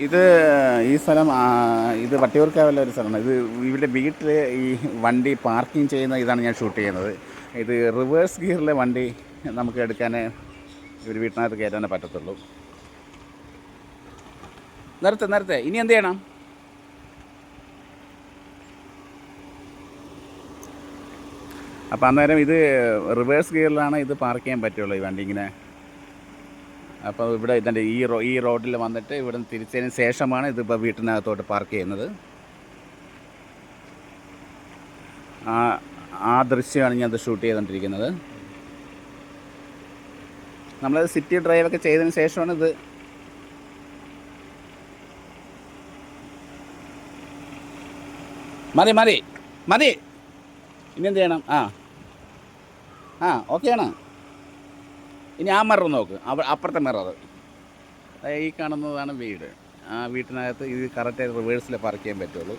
ഇത് ഈ സ്ഥലം ഇത് വട്ടിയൂർക്കാവിലെ ഒരു സ്ഥലമാണ്. ഇത് ഇവിടെ വീട്ടിൽ ഈ വണ്ടി പാർക്കിംഗ് ചെയ്യുന്ന ഇതാണ് ഞാൻ ഷൂട്ട് ചെയ്യുന്നത്. ഇത് റിവേഴ്സ് ഗിയറിലെ വണ്ടി നമുക്ക് എടുക്കാനേ ഒരു വീട്ടിനകത്ത് കയറ്റാനേ പറ്റത്തുള്ളൂ. നിർത്തെ ഇനി എന്ത് ചെയ്യണം? അപ്പോൾ അന്നേരം ഇത് റിവേഴ്സ് ഗിയറിലാണ് ഇത് പാർക്ക് ചെയ്യാൻ പറ്റുള്ളൂ ഈ വണ്ടി ഇങ്ങനെ. അപ്പോൾ ഇവിടെ ഇതിൻ്റെ ഈ റോഡിൽ വന്നിട്ട് ഇവിടെ നിന്ന് തിരിച്ചതിന് ശേഷമാണ് ഇതിപ്പോൾ വീട്ടിനകത്തോട്ട് പാർക്ക് ചെയ്യുന്നത്. ആ ദൃശ്യമാണ് ഞാനത് ഷൂട്ട് ചെയ്തുകൊണ്ടിരിക്കുന്നത്. നമ്മളത് സിറ്റി ഡ്രൈവൊക്കെ ചെയ്തതിന് ശേഷമാണ് ഇത്. മതി ഇനി എന്ത് ചെയ്യണം? ഓക്കെയാണ്. ഇനി ആ മിറർ നോക്ക്, അപ്പുറത്തെ മിറർ. ഈ കാണുന്നതാണ് വീട്. ആ വീട്ടിനകത്ത് ഇത് കറക്റ്റായി റിവേഴ്സിൽ പാർക്ക് ചെയ്യാൻ പറ്റുള്ളൂ.